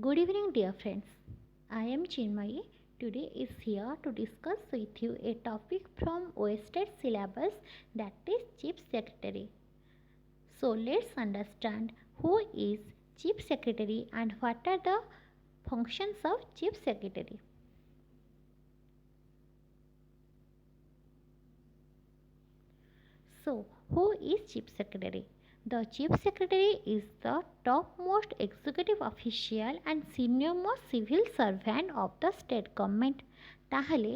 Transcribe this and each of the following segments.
Good evening, dear friends. I am Chinmayi. Today is here to discuss with you a topic from Wasted syllabus, that is Chief Secretary. So let's understand who is Chief Secretary and what are the functions of Chief Secretary. So, who is Chief Secretary? The Chief Secretary is the topmost executive official and senior-most civil servant of the state government. ତାହେଲେ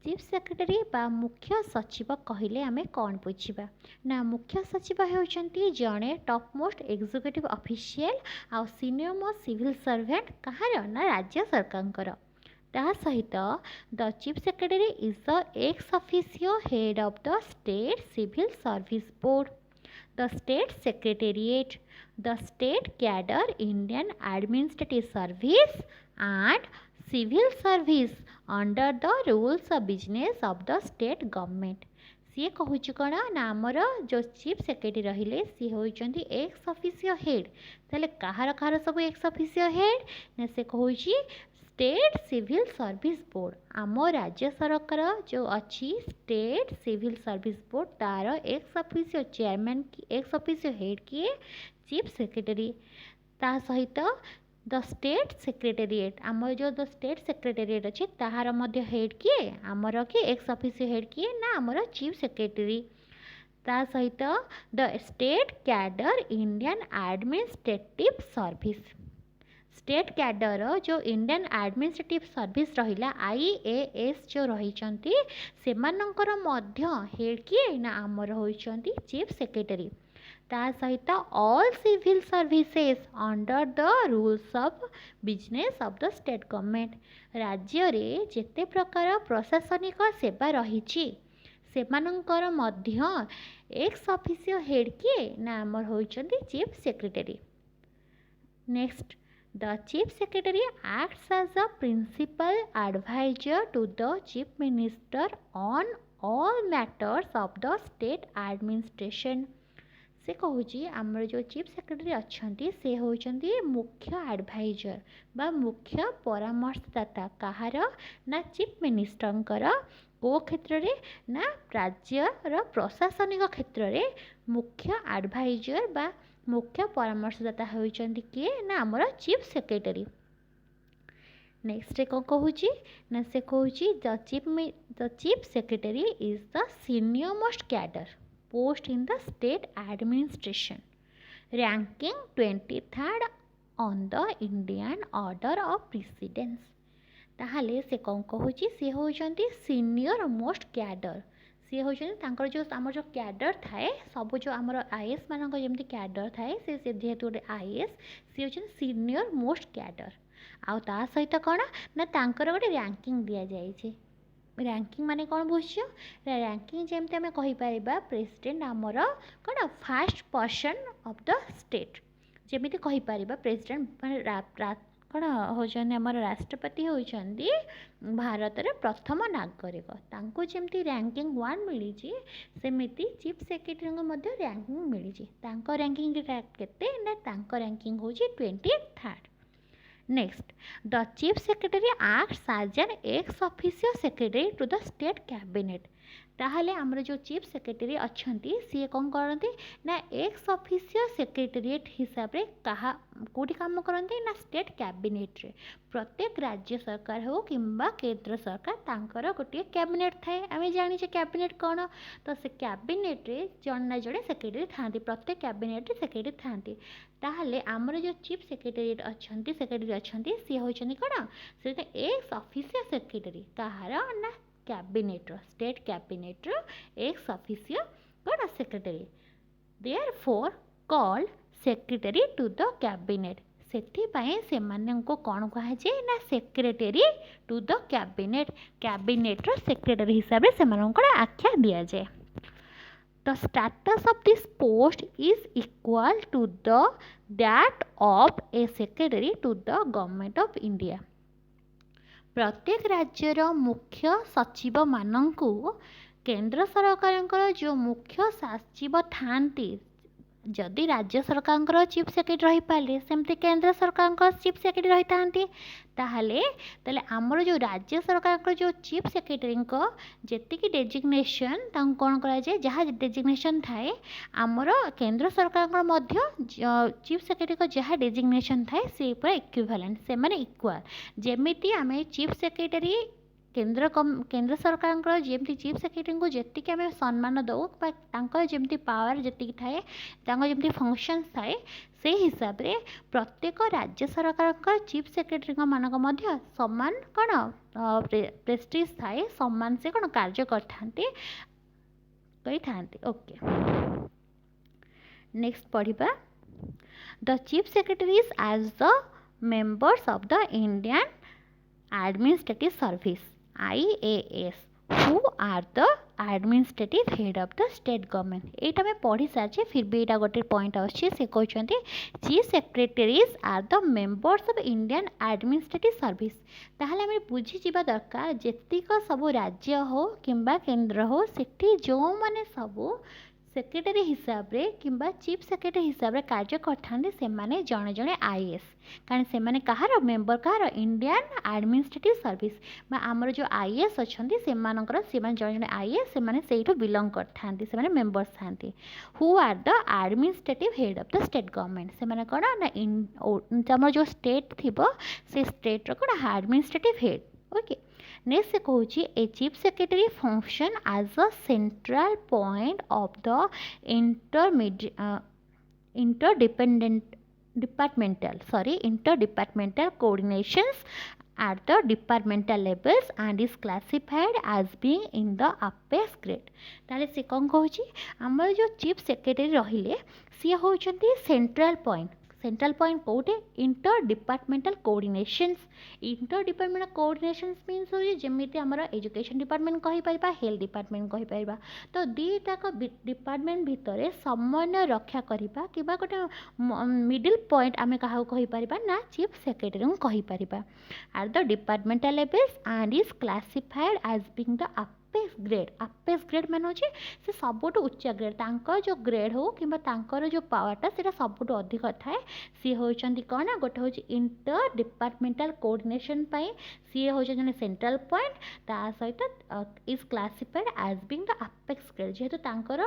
chief secretary ବା ମୁଖ୍ୟ ସଚିବ କହିଲେ ଆମେ କ'ଣ ବୁଝିବା ନା ମୁଖ୍ୟ ସଚିବ ହେଉଛନ୍ତି ଜଣେ ଟପ୍ ମୋଷ୍ଟ ଏକ୍ଜିକ୍ୟୁଟିଭ୍ ଅଫିସିଆଲ ଆଉ ସିନିୟର ମୋଷ୍ଟ ସିଭିଲ୍ ସର୍ଭେଣ୍ଟ କାହାର ନା ରାଜ୍ୟ ସରକାରଙ୍କର। ତା ସହିତ the chief secretary is the ex officio head of the state civil service board, the state secretariat, the state cadre Indian Administrative Service and civil service under the rules of business of the state government। सी कहूँ कौन ना आमर जो chief secretary रहिले सी होती x officio head. ताले कहार कहार सब x officio head ना से कहूँ स्टेट सिविल सर्विस बोर्ड। आम राज्य सरकार जो अच्छी स्टेट सिविल सर्विस बोर्ड तार x officio chairman x officio head किए चीफ सेक्रेटरी। ता सहित द स्टेट सेक्रेटेरिएट आमर जो द स्टेट सेक्रेटेरिएट अच्छे ताहार मध्य हेड किए आमर कि एक्स ऑफिस हेड किए ना आमर चीफ सेक्रेटरी। ता सहित the state cadre Indian administrative service. State cadre जो इंडियन एडमिनिस्ट्रेटिव सर्विस रहिला IAS जो रहिचंती सेमानंकर मध्य हेड किए ना आमर होइचंती चीफ सेक्रेटरी। ता सहित all civil services under the rules of business of the state government. राज्य रे जेते प्रकार प्रशासनिक सेवा रही सेमानंकर मध्य एक्स ऑफिसियो हेड किए ना आमर होइचंती chief secretary. Next the chief secretary acts as a principal adviser to the chief minister on all matters of the state administration. से कहूँ आमर जो चीफ सेक्रेटरी अच्छा से होती मुख्य एडवाइजर बा मुख्य परामर्शदाता कहार ना चीफ मिनिस्टर को क्षेत्र रे ना राज्यर प्रशासनिक क्षेत्र रे मुख्य एडवाइजर बा मुख्य परामर्शदाता होती किए ना आमर चीफ सेक्रेटरी। नेक्स्ट कौन कहूँ ना से कहूँ the chief secretary is the senior most cadre post in the state administration, ranking 23rd on the Indian order of precedence। ताहले से कौन कहूँ सी होती सीनियर मोस्ट कैडर। सी होकर जो आम जो कैडर थाए सब जो आम IAS मान जमी कैडर थाए से जेहेतु गोटे IAS सी होती सीनियर मोस्ट कैडर। आउ ता सहित कौन ना तांकर गोटे रैंकिंग दि जाए। रैंकिंग माने कौन बुझ रैंकिंग जमती आम कहीपर प्रेसिडेंट आमर कौन fast person of the state जमी कहीपर प्रेसिडेंट कौन होचन आमर राष्ट्रपति होचंदी भारत रे प्रथम नागरिक तांको जमती रैंकिंग 1 मिली सेमिति चीफ सेक्रेटरी मध्य रैंकिंग मिली तांको रैंकिंग केते ना तांको रैंकिंग होची 23rd। Next, the chief secretary acts as an ex officio secretary to the state cabinet। ताहले आमर जो चीफ सेक्रेटरी अच्छा सी कौन करती ना एक्स ऑफिसियो सेक्रेटेरिएट हिसाब रे कहा कौटी काम करती ना स्टेट कैबिनेट रे। प्रत्येक राज्य सरकार हो कि केंद्र सरकार तांकर गोटे कैबिनेट थाए आम जाने कैबिनेट कौन तो से कैबिनेट रे जन ना जड़े सेक्रेटरी था प्रत्येक कैबिनेट रे सेक्रेटरी था। ताहले आमर जो चीफ सेक्रेटेरिएट अच्छा सेक्रेटरी अच्छा सी होती कौन से एक्स ऑफिसियो सेक्रेटरी कहार ना cabinet state cabinet ex officio कौन secretary therefore called secretary to the cabinet. सेथिपाई से माननको कौन कहुए ना secretary to the cabinet cabinet secretary हिसाब से आख्या दि जाए। The status of this post is equal to the that of a secretary to the government of India. प्रत्येक राज्यर मुख्य सचिव मानू केंद्र सरकार जो मुख्य सचिव थांती जदि राज्य सरकार चीफ सेक्रेटरी रही पारे सेमती केंद्र सरकार चीफ सेक्रेटरी रही था ताहले आमर जो राज्य सरकार जो चीफ सेक्रेटरी जी डेजिग्नेशन कौन कराए जहाँ डेजिग्नेशन थाए आमर केंद्र सरकार चीफ सेक्रेटरी जहाँ डेजिग्नेशन थाए से पूरा इक्विवेलेंट से माने इक्वाल जेमिति आमे चीफ सेक्रेटरी केंद्र सरकार जमी चीफ सेक्रेटरी को जी आम सम्मान दौ जमी पावर जी थाए जमी फंक्शन थाए से हिसाब रे प्रत्येक राज्य सरकार चीफ सेक्रेटरी मानक सम्मान कौन प्रेस्टीज थाए सम्मान से कौन कार्य करते ओके नेक्स्ट पढ़िबा the chief secretaries as the members of the Indian administrative Service IAS who are the administrative head of the state government एटा में पढ़ी सारी फिर भी एटा गोटे पॉइंट अच्छे से कहते chief secretaries are the members of Indian administrative service ताहले हमें बुझी जीवा दरकार जेतिक सब राज्य हो किंबा केंद्र हो सेठी जो माने सब सेक्रेटरी हिसाब रे किंबा चीफ सेक्रेटरी हिसाब रे कार्य करथांदे से माने जणे जणे आईएएस कारण से माने कहार मेंबर कहार इंडियन एडमिनिस्ट्रेटिव सर्विस बा हमर जो आईएएस अछंती से मानकर से माने जणे जणे आईएएस से माने सेइठो बिलोंग करथांती से माने मेंबर्स थांती who are the administrative head of the state government से माने कोन ना हमर जो स्टेट थिबो से स्टेट रो कोन एडमिनिस्ट्रेटिव हेड ओके नेक्स्ट से कहूँ a chief secretary function as a central point of the interdependmental coordinations at the departmental levels and is classified as being in the apex grade ताले से कौन कहूँ आमर जो चीफ सेक्रेटरी रहिले सी होचंती सेंट्रल पॉइंट कौटे इंटर डिपार्टमेंटल कोऑर्डिनेशंस मीन्स हो जमीती आमर एजुकेशन डिपार्टमेंट कहि परिबा हेल्थ डिपार्टमेंट कहि परिबा तो दीटाक डिपार्टमेंट भितर समन्वय रक्षा करिबा किबा गोटे मिडिल पॉइंट आमे काहा कहि परिबा ना चीफ सेक्रेटरी को कहि परिबा are the departmental levels and is classified as being the apex grade मान होची से सबुठ उच्च ग्रेड तांकर जो ग्रेड हो किंबा तांकर जो पावरटा सेटा सबुठ अधिक थाए सी होचंती कोन गोटे होची इंटर डिपार्टमेंटल कोऑर्डिनेशन पई सी होची जने सेंट्रल पॉइंट ता सहित is classified as being the apex grade जेहेतु तांकर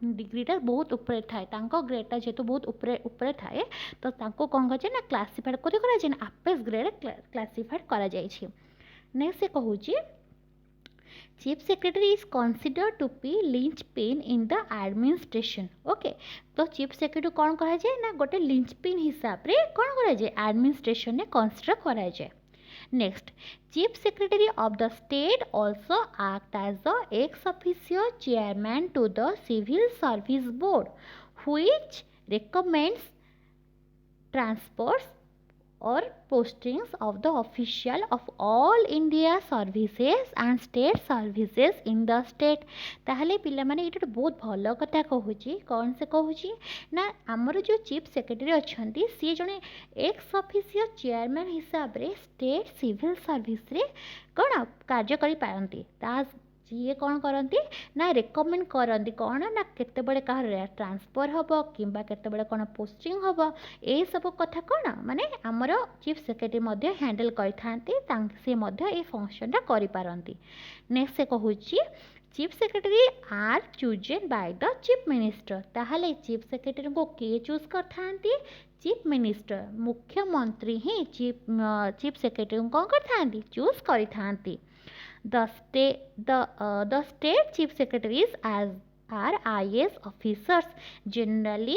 डिग्रीटा बहुत ऊपर थाए तांको ग्रेडटा जेहेतु बहुत ऊपर थाए तो तांको कोन कजे ना क्लासिफाइड कोथि करा जे अपेक्स ग्रेड क्लासिफाइड करा जाई छी नेक्स्ट से कहूची Chief Secretary is considered to be linchpin in the administration. Okay, तो Chief Secretary कौन कहा जाए ना गोटे linchpin हिसाब रे कौन करा जाए administration ने consider करा जाए. Next, Chief Secretary of the state also act as the ex officio chairman to the Civil Service Board, which recommends transfers or postings of the official of all India services and state services in the state ताहले पिला माने ये बहुत भल कथा कहूची कौन से कहूची ना आमर जो चीफ सेक्रेटरी अछंती सी जने एक्स ऑफिशियल चेयरमैन हिसाब रे स्टेट सिविल सर्विस रे कौन कार्य करि पारंती ता जी कौन करती ना रेकमेंड करती कौन ना केते बड़े कहार ट्रांसफर हम किंबा केते बड़े कौन पोस्टिंग हम ए सब कथा कौन माने आमर चीफ सेक्रेटरी मध्य हैंडल करते फंक्शनटा करि पारंती नेक्स्ट से कहूची chief secretary are chosen by the chief minister ताहले चीफ सेक्रेटरी को किए चूज करथांती चीफ मिनिस्टर मुख्यमंत्री ही चीफ सेक्रेटरी को कौन करथांती choose करथांती The state chief secretaries are IAS officers generally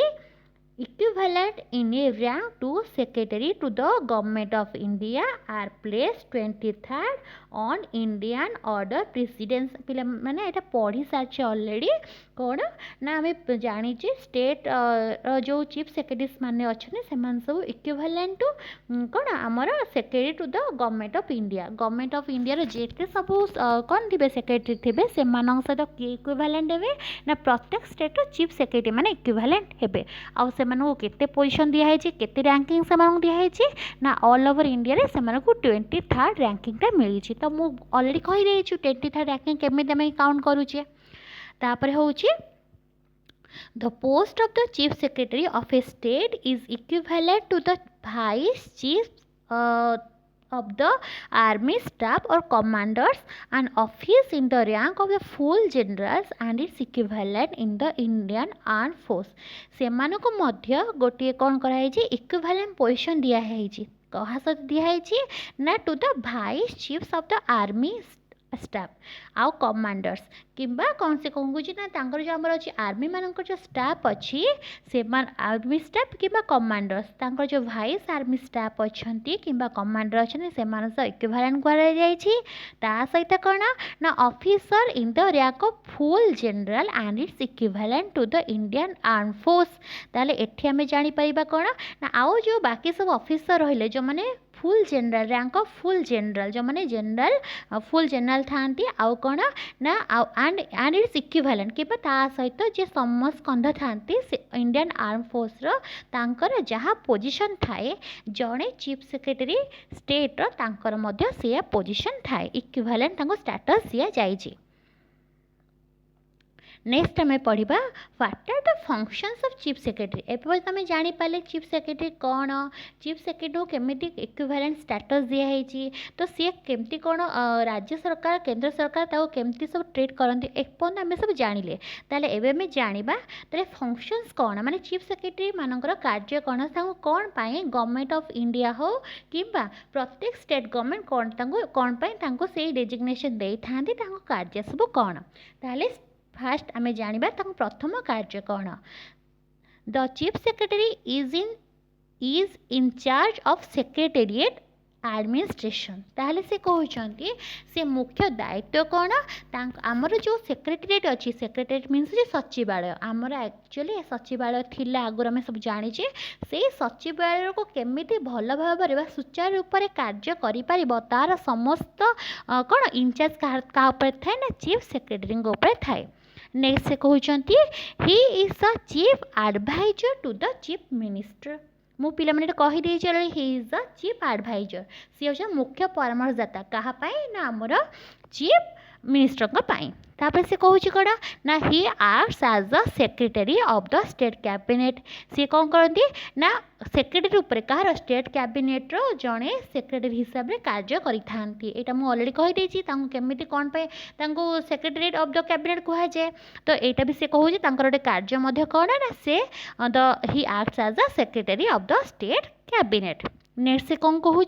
equivalent in a rank to secretary to the government of India are placed 23rd on Indian order precedence पिला माने एटा पढ़ी सारी already कौन ना आम जानी स्टेट जो चीफ सेक्रेटरीज माने अच्छे से सब इक्विवेलेंट टू कौन आमर secretary to the government of India जेते सब कौन थे सेक्रेटरी थे से सहित किए इक्विवेलेंट हे ना प्रत्येक स्टेट चीफ सेक्रेटरी माने इक्विवेलेंट हे आउ से केते पोजीशन दिया है केते रैंकिंग से दिया है ना ऑल ओवर इंडिया रे से 23rd रैंकिंगटा मिली तो मु ऑलरेडी कहि रही 23rd रैंकिंग केमिति हम काउंट करूचे तापर होउची The post of the chief secretary of a state is equivalent to the vice chief of the army staff or commanders, an office in the rank of the full generals and its equivalent in the Indian armed force. ସେମାନଙ୍କୁ ମଧ୍ୟ ଗୋଟିଏ କ'ଣ କରାଯାଇଛି equivalent position ଦିଆହେଇଛି କାହା ସହିତ ଦିଆହେଇଛି ନା to the vice chiefs of the army staff ଆଉ କମାଣ୍ଡର୍ସ କିମ୍ବା କ'ଣ ସେ କ'ଣ କହୁଛି ନା ତାଙ୍କର ଯେଉଁ ଆମର ଅଛି ଆର୍ମିମାନଙ୍କର ଯେଉଁ ଷ୍ଟାଫ୍ ଅଛି ସେମାନେ ଆର୍ମି ଷ୍ଟାଫ୍ କିମ୍ବା କମାଣ୍ଡର୍ସ ତାଙ୍କର ଯେଉଁ ଭାଇସ୍ ଆର୍ମି ଷ୍ଟାଫ୍ ଅଛନ୍ତି କିମ୍ବା କମାଣ୍ଡର ଅଛନ୍ତି ସେମାନଙ୍କ ସହ ଇକ୍ୱିଭାଲେଣ୍ଟ କରାଯାଇଛି ତା ସହିତ କ'ଣ ନା officer in the rank of full general and it's equivalent to the Indian arm force. ତାହେଲେ ଏଠି ଆମେ ଜାଣିପାରିବା କ'ଣ ନା ଆଉ ଯେଉଁ ବାକି ସବୁ ଅଫିସର ରହିଲେ ଯେଉଁମାନେ full general rank of full general जो मैंने जनरल फुल जनरल थांती आउ कौन ना एंड इट्स इक्विवेलेंट कि सहित जे समस्त कंध थांती इंडियन आर्म फोर्स तांकर जहाँ पोजीशन थाए जड़े चीफ सेक्रेटरी स्टेट तांकर मध्य से पोजीशन थाए इक्विवेलेंट तांको स्टेटस दिया जाइए। नेक्स्ट आम पढ़ा what are the functions of chief secretary एपरि तुम जानीपारे चीफ सेक्रेटरी कौन चीफ सेक्रेटरी को केमिति इक्विवेलेंट स्टेटस दिखाई तो सी केमती कौन राज्य सरकार केंद्र सरकार ताको केमती सब ट्रीट करती एपर्यंत आम सब जानिले ताले एबे आम जानिबा ताले फंक्शंस कौन माने चीफ सेक्रेटरी मानकर कार्य कौन कौन पाए गवर्नमेंट ऑफ इंडिया हो किंबा प्रत्येक स्टेट गवर्नमेंट कौन पाए से डेजिग्नेशन दे था कार्य सब कौन ताले फास्ट आम जानिबा प्रथम कार्य कौन the chief secretary is in charge of secretariat administration ताहले से कहते से मुख्य दायित्व कौन आमर जो सेक्रेटेरिएट अच्छी सेक्रेटेरिएट मीन्स जो सचिवालय आमर एक्चुअली सचिवालय थिला आगुर आम सब जाचे से सचिवालय को केमिति भल भाव सुचारू रूप से कार्य करिपारिबो तार समस्त कौन इंचार्ज क्या ऊपर थाए ना चीफ सेक्रेटरी ऊपर थाए। नेक्स्ट से कहते he is the chief adviser to the chief minister मु पिला मैंने कहीदे चलो he is the chief adviser सी हूँ मुख्य परामर्शदाता क्या ना आमर चीफ मिनिस्टर तापर से कहूँ कौन ना he acts as the secretary of the state cabinet सी कौन करती ना सेक्रेटरी उपर कहार स्टेट कैबिनेट रो जड़े सेक्रेटरी हिसाब से कार्य करें यहाँ मुझे अलरेडी कहीदे केमी कौन पे सेक्रेटरीएट ऑफ द कैबिनेट कहुए तो यहाँ भी से कहूँ गोटे कार्य कौन ना से the he acts as the secretary of the state cabinet. Next से कौन कहूँ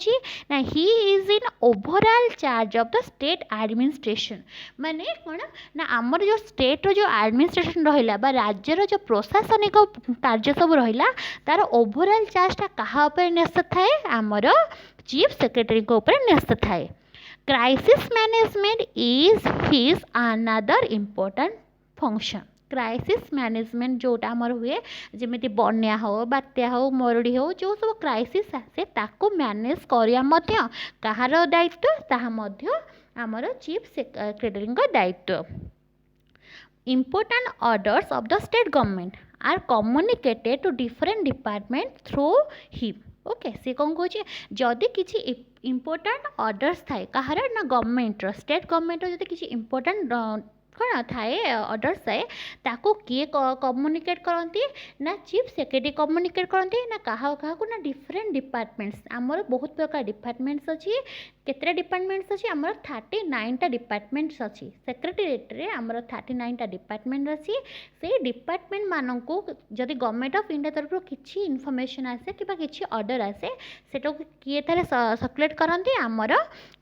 ना he is in overall charge of the state administration माने कौन ना आमर जो स्टेट रो जो एडमिनिस्ट्रेशन रहिला बा राज्यर जो प्रशासनिक कार्य सब रहिला तार ओवरऑल चार्जटा क्या ऊपर न्यस्त थाए आमर चीफ सेक्रेटरी को ऊपर न्यस्त थाए। Crisis management is his another important function crisis management जोटा आमर हुए जमी बन्या हो बात्या हो मरुड़ी हो जो सब क्राइसिस आसे ताको मैनेज करिया कहार दायित्व ताहा मध्य आमर चीफ सेक्रेटरी दायित्व। Important orders of the state government are communicated to different department through him okay से कौन कहे जदि किसी इम्पोर्टेंट ऑर्डर्स थाए कहार ना गवर्नमेंट स्टेट गवर्नमेंट जब किसी इम्पोर्टेंट कौन थाए ऑर्डर्स थाए ताको किए कम्युनिकेट करती ना चीफ सेक्रेटरी कम्युनिकेट करती ना क्या ना डिफरेंट डिपार्टमेंट्स आमर बहुत प्रकार डिपार्टमेंट्स अच्छी केतटा डिपार्टमेंट्स अच्छी आमर 39टा डिपार्टमेंट्स अच्छी सेक्रेटेरिएट रे आमर 39टा डिपार्टमेंट अच्छी से डिपार्टमेंट मानक जदि गवर्नमेंट ऑफ इंडिया तरफ किसी इनफॉरमेशन आसे कि किसी ऑर्डर आसे सेटा किए तारे सर्कुलेट करती आमर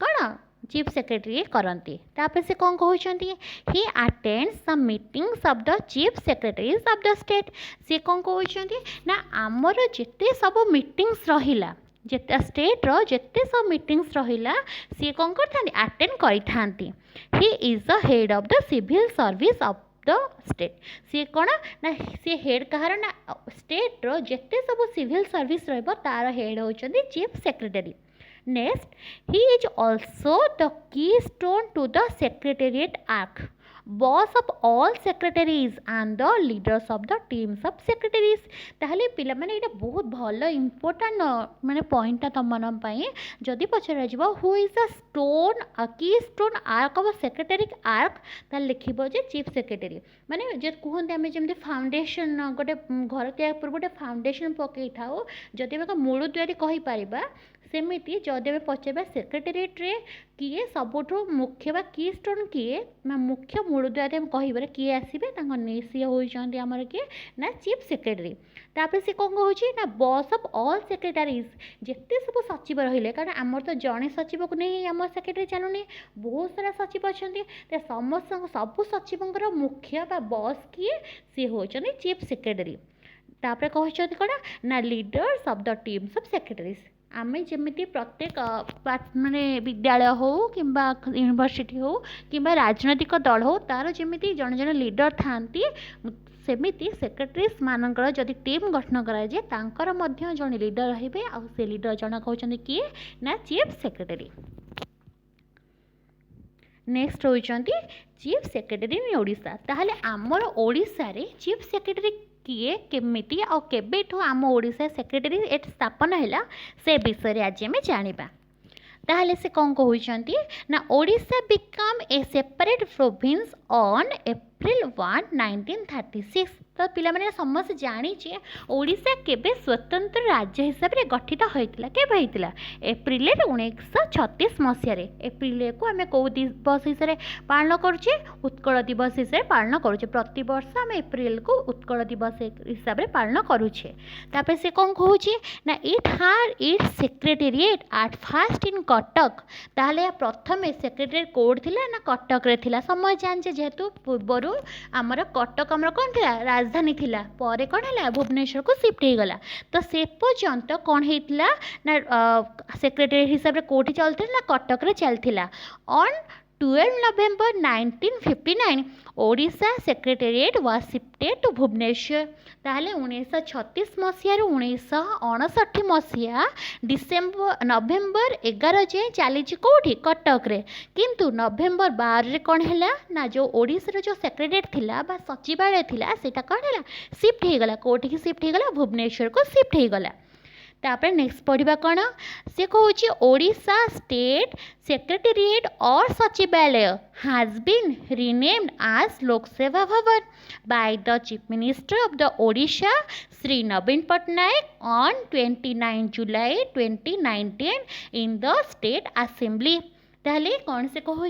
कौन चीफ सेक्रेटरी करती तापर से कौन कहते he attends the meetings of the chief secretaries of the state सी कौन कहते ना आमर जिते सब मीटिंग्स रहिला जिते स्टेट रो जिते सब मीटिंग्स रहिला सी कौन करथांती अटेंड करिथांती। He is the head of the civil service of the state सी कौन ना सी हेड कहार ना स्टेट रो जिते सब सिविल सर्विस रहिबो तार हेड होचंदी chief secretary. Next, he is also the keystone to the Secretariat Act. Boss of all secretaries and the leaders of the teams of secretaries. ताहले पिला माने एटा बहुत भलो इंपोर्टेंट माने पॉइंटटा तुम मन पई जदि पचरा जिवो हु इज द स्टोन की stone arc of secretary arc ता लिखिबो जे चीफ सेक्रेटरी माने जे कहते आम जमी फाउंडेशन गोटे घर तैयार पूर्व गोटे फाउंडेशन पकई था जदि आम मूल दुआरी कहीपर सेमती जदि आम पचार सेक्रेटेरिएट रे किए सबुठ मुख्य बा की स्टोन किए मुख्य मूल दुआरी आम कह किए आसवे सी होती आमर किए ना चीफ सेक्रेटरी तापर से कौन कहे ना बॉस ऑफ ऑल सेक्रेटरीज जिते सब सचिव रहिले कारण आमर तो जड़े सचिव को नहीं आम सेक्रेटरी चलुनी बहुत सारा सचिव अच्छा समस्त सब सचिवर मुख्य बा बॉस किए सी होती चीफ सेक्रेटरी तापर कहते कौन ना leaders of the teams of secretaries आमे जमी प्रत्येक माने विद्यालय हो कि यूनिवर्सिटी हो कि राजनैतिक दल हो तार जमी जन जन लीडर थांती सेमिति सेक्रेटरीज मानकर जदि टीम गठन कराए जन लीडर रहिबे आ से लीडर जन कहउछन्ती किए ना चीफ सेक्रेटरी। नेक्स्ट होइछन्ती चीफ सेक्रेटरी इन ओडिशा। ताहले आमर ओडिशा रे चीफ सेक्रेटरी किए केमिति आ केबेठु आम ओडिशा सेक्रेटरी एट स्थापन हैला से विषय आज आम जानिबा। ताहले से कौन कहउछन्ती ना Odisha become a separate province on April 1 1936। तो पिला माने समस्त जानिचे ओडिशा केबे स्वतंत्र राज्य हिसाब रे गठित होइतिला केबे होइतिला एप्रिल 1936 मसिया रे। एप्रिल को आमे को दिवस हिसाब रे पालन करूचे उत्कल दिवस हिसाब रे पालन करूचे प्रति वर्ष आमे एप्रिल को उत्कल दिवस हिसाब रे पालन करूचे। तापर से कौन कहूचे ना इट हार it secretariat at first in Cuttack. ताहले प्रथम सेक्रेटेरिएट कोड थिला ना कटक रे थिला समय जानचे जेहेतु पूर्वरु आमर कटक आमर कोन थिला राजधानी थिला परे कौन है भुवनेश्वर को शिफ्ट हो गला। तो से पर्यंत कौन होता ना सेक्रेटरी हिसाब से कौटी चलता ना कटक रे चलता। On 12 November 1959 Odisha secretariat was shifted to Bhubaneswar. ताहले 1936 मसीह 1959 मसीहा डिसेम्बर नवेम्बर 11 जाए चली कौटी कटक रे किंतु नवेम्बर 12 रे कौन है ना जो ओडिशा जो सेक्रेटेरिएट थिला बा सचिवालय थिला सेटा कौन है शिफ्ट हो गला कौटी शिफ्ट हो गला भुवनेश्वर को शिफ्ट हो गला। तापर नेक्स्ट पढ़ा कौन से कौन ओडिशा स्टेट सेक्रेटेरिएट और सचिवालय हैज बीन रिनेम्ड एज लोकसेवा भवन bye the chief minister of the Odisha Shri Naveen Patnaik on 29 July 2019 in the state assembly. ताहले कौन से कहूँ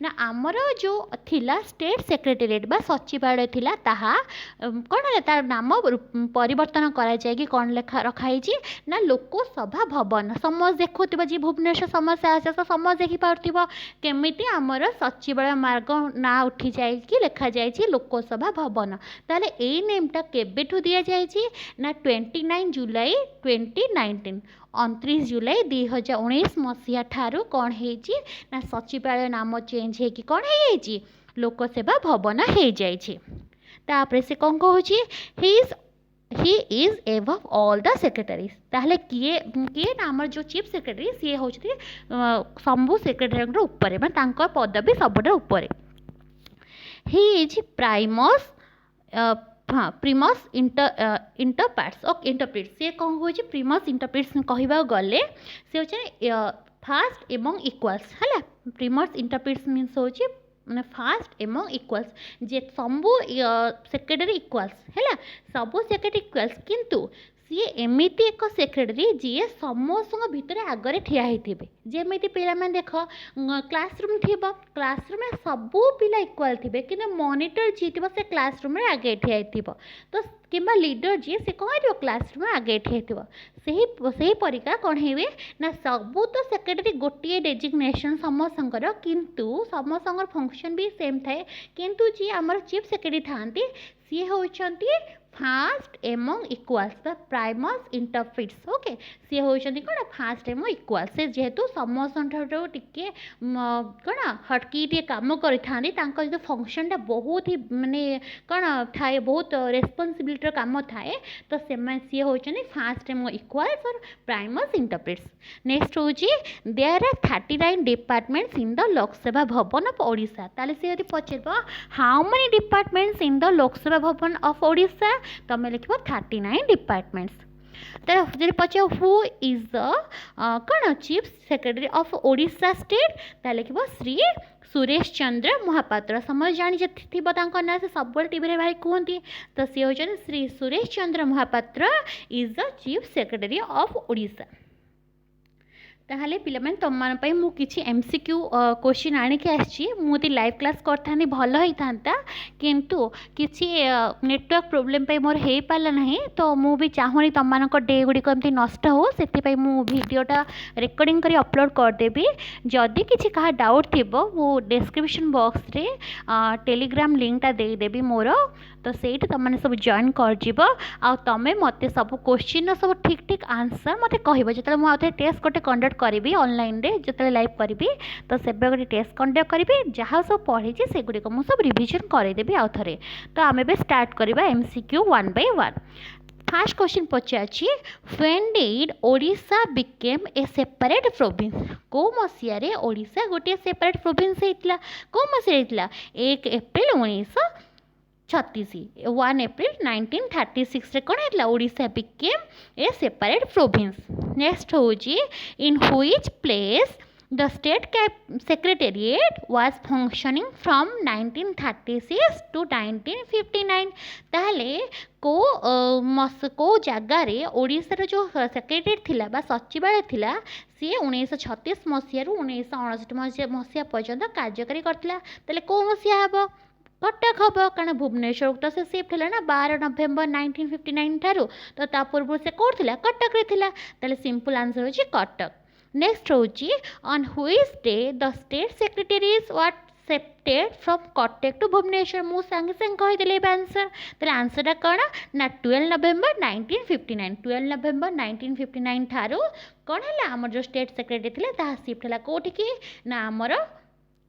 ना आमर जो थिला स्टेट सेक्रेटेरिएट बा सचिवालय थिला ताहा कौन है तार नाम परिवर्तन करा जाए कि कौन लेखा रखाई ना लोकसभा भवन। समझ देखुव जी भुवनेश्वर समस्या आस तो समझ देखिपुव केमिति आमर सचिवालय मार्ग ना उठी जाए कि लिखा जाए लोकसभा भवन। ताहले ए नेमटा केबेठु दिया जाए ना 29 जुलाई 2019 29 जुलाई 2019 मसीहा ठारू कौन है ना सचिवालय नाम चेंज है कि कौन है लोकसेवा भवन हो जाए। तापर से कौन कहूँ he is above all the secretaries. ताहले किए किए ना आमर जो चीफ सेक्रेटरी सी होती सबू सेक्रेटरी ऊपर मैं पदवी सबुठ ऊपर। ही इज प्राइमस हाँ प्रिमस इंटरप्रेट्स ओके इंटरप्रेट से कौन हो प्रिमस इंटरप्रेट्स कहवा गले से होचे फास्ट एवं इक्वल्स है प्रिमस इंटरप्रेट्स मीन्स होचे मैंने फास्ट एवं इक्वल्स जे सबू सेक्रेटरी इक्वल्स है सबू सेक्रेटरी इक्वल्स किंतु सी एमती एक सेक्रेटरी जी समस्त भितर आगे ठिया होते जमी पे देख क्लासरूम थी क्लासरूम सबू पिला इक्वाल थे कि मॉनिटर जी थी से क्लासरूम आगे ठिया तो कि लीडर जी से कौन हो क्लासरूम आगे ठिया से परिका कौन हुए ना सबू तो सेक्रेटरी गोटे डेजिग्नेशन समस्तर किंतु समस्त फंक्शन भी सेम थाए किंतु जी आमर चीफ सेक्रेटरी था सी होती first among equals the primus inter pares okay सी होती कौन फास्ट एमंग इक्वाल से जेहेतु समस्त टिके कौन हटकी टे कम कर जो फंक्शनटा बहुत ही माने कौन थाए बहुत रेस्पॉन्सिबिलिटी कम थाए तो सी होती फास्ट एमंग इक्वाल्स और प्राइमस इंटरप्रिट्स नेक्स्ट हूँ there are 39 departments in the Lokseva Bhavan of Odisha ताले से यदि पचार how many departments in the Lokseva Bhavan of Odisha तुम लिख 39 डिपार्टमेंट्स तो पचार हु इज द कौन chief secretary of Odisha state तो लिख श्री सुरेश चंद्र महापात्र समझ जानी ना से सब टीवी भाई कहती तो सी होती Shri Suresh Chandra Mahapatra is the chief secretary of Odisha ताहले पिलाମାନେ ତମମାନଙ୍କ ପାଇଁ ମୁଁ କିଛି MCQ क्वेश्चन आनिक आसी लाइव क्लास करथानी भल होता किंतु किसी नेटवर्क प्रोब्लेम पे मोर हो पाला नहीं तो मु भी चाहूनी तुम डे गुड़िक एमती नष्ट हो से मु वीडियोटा रिकॉर्डिंग करी अपलोड करदेवी जदि किसी कहा डाउट थी वो डिस्क्रिप्शन बॉक्स रे टेलीग्राम लिंकटा देदेवी मोर तो सहीट तुमने सब जॉइन कर आ तमें मत सब क्वेश्चन सब ठीक ठीक आंसर मत कह जो मुझे टेस्ट गोटे कंडक्ट करी ऑनलाइन रे जो लाइव करी तो से गोटे टेस्ट कंडक्ट करी जहाँ सब पढ़ी से गुड़िक मुझ सब रिविजन करदेवी आउ थे तो आम ए स्टार्ट करवा MCQ 1 by 1 first question Pachar when did Odisha became a separate province को मसीह ओडिशा गोटे सेपरेट प्रोविंस होता को मसीह 1 एप्रिल 1936 1 एप्रिल 1936 रे कौन है Odisha became a separate province next हूँ in which place the state secretariat was functioning from 1936 to 1959 ताहले को जगार ओडिशार जो सेक्रेटेरिएट थिला बा सचिवालय थिला सी 1936 मसीह 1959 मसीहा पर्यंत कार्यकारी करथिला ताले को मसीहा हबो कटक हम कारण भुवनेश्वर तो से शिफ्ट है ना 12 नवेम्बर 1959 ठारू तो ता पूर्व से कौन थी कटक रे थिला ताले सिंपल आंसर हो कटक नेक्स्ट हूँ on which day the state secretaries was shifted from Cuttack to Bhubaneswar मुझे सांगे सांगे कहीदेली आंसर तो आंसरटा कौन ना 12 नवेम्बर 1959 12 नवेम्बर 1959 ठारू कौन है आम जो स्टेट सेक्रेटरी थे ता शिफ्ट है कौटी की ना आमर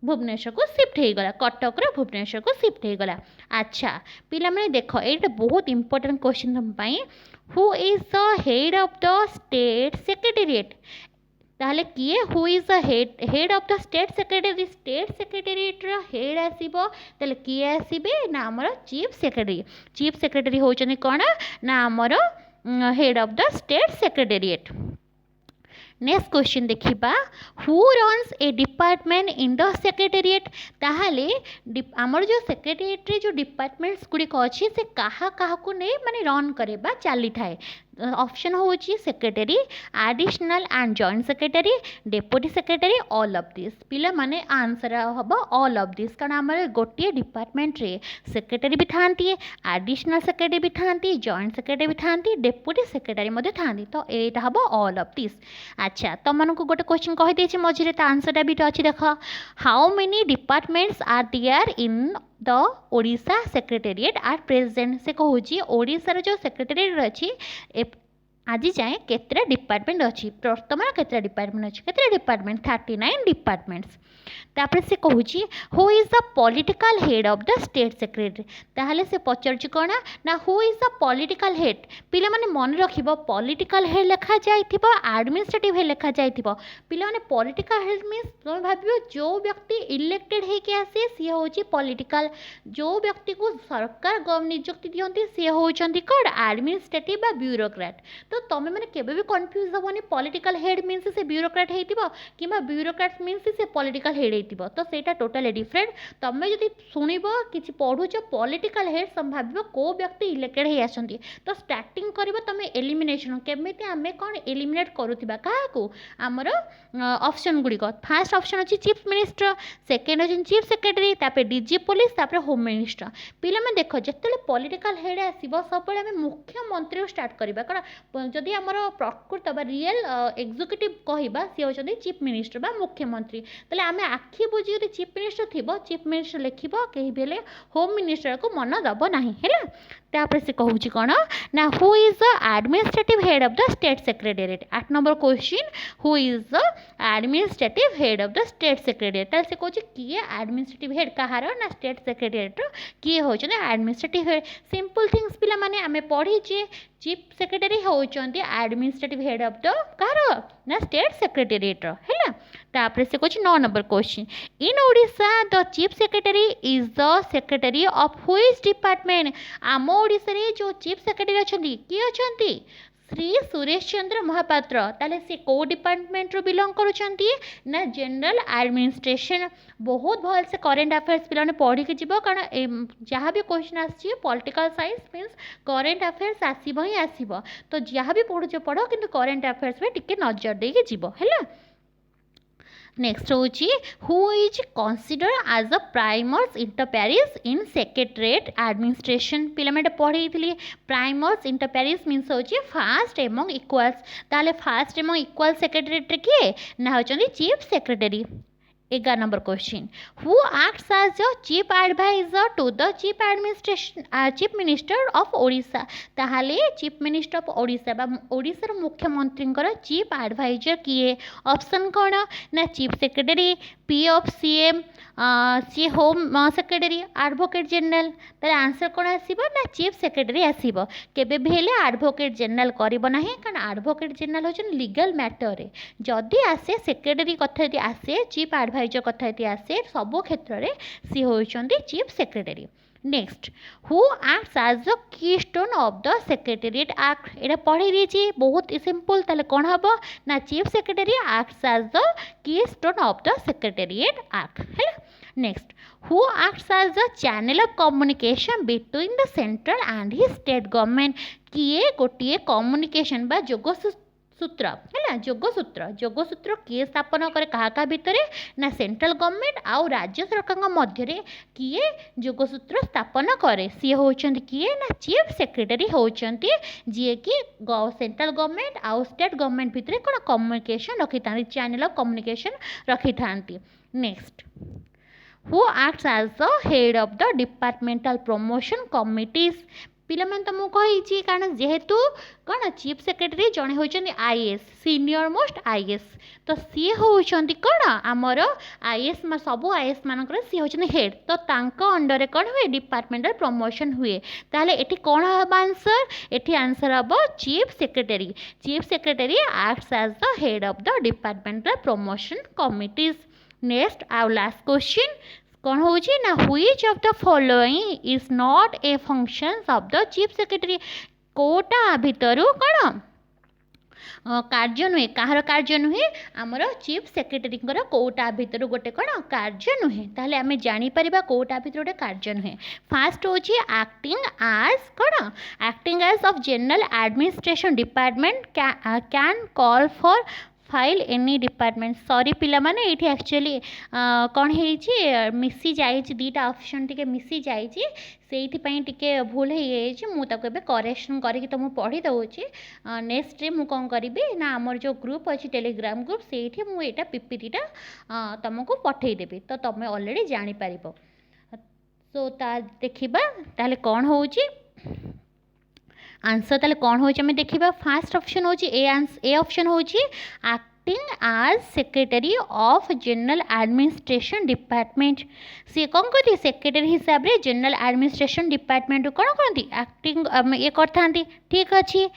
भुवनेश्वर को शिफ्ट हो गला कटक रे भुवनेश्वर को शिफ्ट हो गला अच्छा पिला माने देखो ये बहुत इंपोर्टेंट क्वेश्चन तुम पाई who is the head of the state secretariat ताहले किए who is the head of the state secretariat रो हेड आसीबो ताहले किए आसीबे ना हमर चीफ सेक्रेटरी होचनी कोन ना हमर head of the state secretariat next question देखिबा who runs a department in the secretariat ताहले आमर जो सेक्रेटेरिएट रे जो डिपार्टमेंट्स गुड़िक अच्छी से कहा को नहीं माने रन करे बा चली थाए ऑप्शन हूँ secretary additional and joint secretary deputy secretary all of this पिला माने आंसर हम ऑल ऑफ दिस कारण आम गोटे डिपार्टमेंट रे सेक्रेटरी भी था एडिशनल सेक्रेटरी भी था जॉइंट सेक्रेटरी भी था डेप्यूटी सेक्रेटरी था तो यहाँ हम ऑल ऑफ दिस अच्छा तुमको गोटे क्वेश्चन कहीदे मझे तो आंसरटा भी अच्छी देख how many departments are there in the Odisha secretariat are present से कहूँ ओडिशार जो सेक्रेटेरिएट अच्छी आज जाए केतरा डिपार्टमेंट अच्छी वर्तमान केतरा डिपार्टमेंट अच्छी केतरा डिपार्टमेंट 39 डिपार्टमेंट्स तापर से कहूँ who is the political head of the state secretary ताहले से पचार कौन ना who is the political head पिला माने मन रखिबो पॉलिटिकल हेड लिखा जाइथिबो एडमिनिस्ट्रेटिव हेड लिखा जाइथिबो पिला माने पॉलिटिकल हेड मींस तुम भाबियो जो व्यक्ति इलेक्टेड हे के आसे सी होची पॉलिटिकल जो व्यक्ति को सरकार नियुक्ति दियंती सी होचंती कोड एडमिनिस्ट्रेटिव बा ब्यूरोक्रेट तो तुम मैंने केबे भी कंफ्यूज हेबनी पॉलिटिकल हेड मीन्स से ब्यूरोक्रेट हेतिबो किबा ब्यूरोक्रेट मीन्स से पॉलिटिकल हेड हेतिबो तो सेटा टोटली डिफरेंट तुम जदि सुनिबो किछि पढुछ पॉलिटिकल हेड संभाव्य को व्यक्ति इलेक्टेड हे आछंती तो स्टार्टिंग करबो तुम एलिमिनेशन केमिति आमे कोन एलिमिनेट करूथिबा काहाकू हमर ऑप्शन गुडी को फर्स्ट ऑप्शन अछि चीफ मिनिस्टर सेकंड अछि चीफ सेक्रेटरी तापर डीजी पुलिस तापर होम मिनिस्टर पिला में देखो जतले पॉलिटिकल हेड आसीबो सब बळे हमें मुख्यमंत्री स्टार्ट करबा कारण जदि आमर प्रकृत बा रियल एग्जीक्यूटिव कहवा सी होती चीफ मिनिस्टर बा मुख्यमंत्री तेल आम आखि बुझी यदि चीफ मिनिस्टर थी चीफ मिनिस्टर लिख कहीं भी होम मिनिस्टर को मन दब ना है तापर से कहूँ कौन ना who is the administrative head of the state secretariat 8 number question who is the administrative head of the state secretariat ताल से कहूँ किए एडमिनिस्ट्रेटिव हेड कहार ना स्टेट सेक्रेटेरिएट किए होचने एडमिनिस्ट्रेटिव हेड सिंपल थिंग्स पिला माने आमे पढ़ीचे चीफ सेक्रेटरी होचंती एडमिनिस्ट्रेटिव हेड ऑफ द कहार ना स्टेट सेक्रेटेरिएट है तापर से कहूँ 9 number question in Odisha the chief secretary is the secretary of which department आम ओडिशा रे जो चीफ सेक्रेटरी अछंती किए अछंती श्री सुरेश चंद्र महापात्र ताले से को डिपार्टमेंट रो बिलोंग करुछंती ना जनरल एडमिनिस्ट्रेशन बहुत भल से करेंट अफेयर्स पिलाने पढ़ी के जीव कारण जहाँ भी क्वेश्चन आसी political science means current affairs आसीबो ही आसीबो तो जहाँ भी पढ़ुछ पढ़ किंतु करेंट अफेयर्स में टिके नजर दे के जीव हैला नेक्स्ट हूँ who is consider as a primus inter pares in secretariat administration पिला पढ़ी प्राइमर्स इंटर पेरिस मीन्स हूँ फास्ट एमंग इक्वल्स ताले फास्ट एमंग इक्वल सेक्रेटेरिएट किए ना होचंदी chief secretary 11 number question who acts as the chief adviser to the chief administration chief minister of Odisha ताहले chief minister of Odisha बा ओडिशा मुख्यमंत्री chief adviser किए option कौन ना chief secretary P of CM C home secretary advocate general तार answer कौन आसीबो ना चीफ सेक्रेटरी आसीबो केबे भी हेले एडवोकेट जनरल करिबो नाही कारण एडवोकेट जनरल होचन लीगल मैटर रे जदि आसे सेक्रेटरी कथा यदि आसे चीफ एडवाइजर कथा यदि आसे सब क्षेत्र रे सी होचंदी chief secretary next who acts as the keystone of the secretariat act एटा पढ़ी दीची बहुत सिंपल ताले कौन हम ना chief secretary acts as the keystone of the secretariat act है next who acts as the channel of communication between the central and his state government किए गोटे कम्युनिकेशन बा जोगसूत्र है जोगसूत्र किए स्थापन करे क्या भितर ना सेंट्रल गवर्नमेंट आउ राज्य सरकार मध्य किए जोगसूत्र स्थापन करे सी होचंती किए ना चीफ सेक्रेटरी होचंती जी कि सेंट्रल गवर्नमेंट आउ स्टेट गवर्नमेंट भितर कौन कम्युनिकेशन रखी था चैनल ऑफ कम्युनिकेशन रखी था next who acts as the head of the departmental promotion committees पिला मैंने तुमको कही कारण जेहेतु कौन चीफ सेक्रेटरी जड़े होती आईएएस सीनियर मोस्ट आईएएस तो सी होती कौन आमर आईएएस सब आईएएस मानक सी होती हेड तो अंडर कौन हुए डिपार्टमेंटल प्रमोशन हुए ताहले एठी कौन हम आंसर एठी आंसर हम chief secretary acts as the head of the departmental promotion committees next our last question कौन हो ना which of the following is not a function of the chief secretary कोटा भितर कौन कार्य नुहे कहार कार्य नुहे आमर चीफ सेक्रेटरी कोटा भितर गोटे कौन कार्य नुहे ताहले आमे जानी परिबा कोटा भितर गोटे कार्य नुहे फास्ट हो एक्टिंग एज कौन acting as of general administration department can call for file any department sorry पिला माने ये एक्चुअली कौन है मिसी जाए दीटा ऑप्शन टिके मिसी जाए से भूल हो मुझे करेक्शन करके तुम पढ़ी दूसरी नेक्स्ट मु कौन करी ना आमर जो ग्रुप अच्छी टेलीग्राम ग्रुप से मुझे पीपीटीटा तुमको पठेदेवी तो तुम ऑलरेडी जापर सो देखा ताले कौन हो आंसर ताले कौन हो देखा फास्ट ऑप्शन हो ए ऑप्शन हो acting as secretary of general administration department सी कौन करती सेक्रेटरी हिसाब से जनरल एडमिनिस्ट्रेशन डिपार्टमेंट कौन करती एक्टिंग ये करती ठीक अच्छे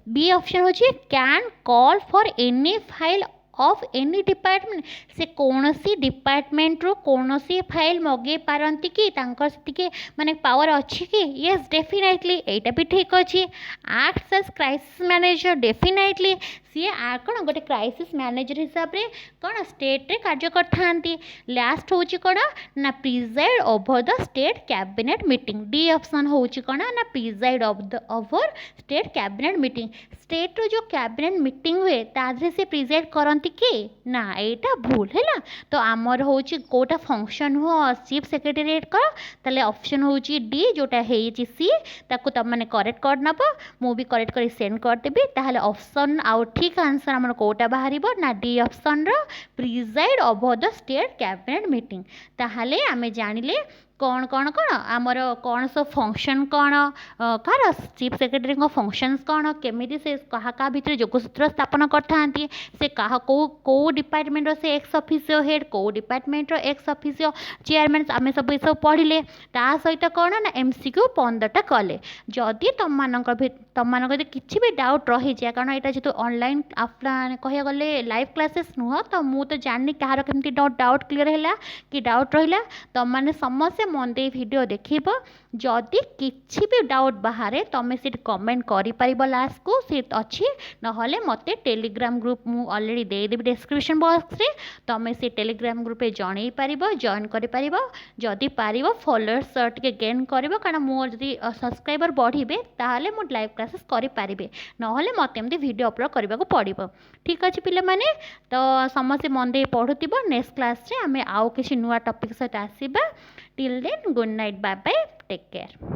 बी ऑप्शन हो can call for any file of any department से कौन सी डिपार्टमेंट रो कौन सी फाइल मगे पारती कि माने पावर अच्छी कि यस डेफिनेटली एटा भी ठीक अच्छे acts as crisis manager definitely सी कौन गोटे क्राइसिस मैनेजर हिसाब से कौन स्टेट रे कार्य करथांती। लास्ट होची कौन ना preside over the state cabinet meeting. D option होची कौन ना preside over state cabinet meeting. State रो जो कैबिनेट मीटिंग हुए तादरे से प्रिजाइड करती किए ना, एटा भूल है। तो आमर होची कोटा फंक्शन हो चीफ सेक्रेटेरिएट कर ताले ऑप्शन होची डी जोटा है सी ताको तब मैंने करेक्ट कर नब मु भी करेक्ट कर सेंड कर देबी। ताहले ऑप्शन आउ ठीक आंसर हमर कोटा बाहरिबो ना डी ऑप्शन रो preside over the state cabinet meeting. ताहले आमे जानिले कौन कौन कौन आमर कौन सब फंक्शन कौन कार चीफ सेक्रेटरी फंक्शंस कौन केमी से क्या भितर जोगसूत्र स्थापन करते से कहा कौ डिपार्टमेंट से एक्स ऑफिसर हेड कौ डिपार्टमेंट एक्स ऑफिसर चेयरमैन आम सब ये सब पढ़ले ता सहित कौन ना MCQ 15टा कले। जदि तुम किसी भी डाउट रही जाए कारण यहाँ जेहतु ऑनलाइन कह गले लाइव क्लासेस नुह तो मुझे जानी कहार केमती डाउट क्लीयर है कि डाउट रहा तुम मैंने समस्ते मन दे वीडियो देखिब। जदि किसी भी डाउट बाहर तुम से कमेंट कर लास्ट को सी अच्छी नहले मत टेलीग्राम ग्रुप मु ऑलरेडी देदेवी डिस्क्रिप्शन बॉक्स रे तुम से टेलीग्राम ग्रुप जन पार जॉइन कर जदि पार फॉलोअर्स टे गेन कर कारण मुझे सब्सक्राइबर बढ़े ताहले मु लाइव क्लासेस करें नहले मत एमती वीडियो अपलोड करने को पड़ो। ठीक अच्छे पिले माने तो समस्ते मन दे पढ़ुब। नेक्स्ट क्लास रे आमे आउ किसी नुआ टॉपिक सहित आसीबा। Till then good night bye bye take care.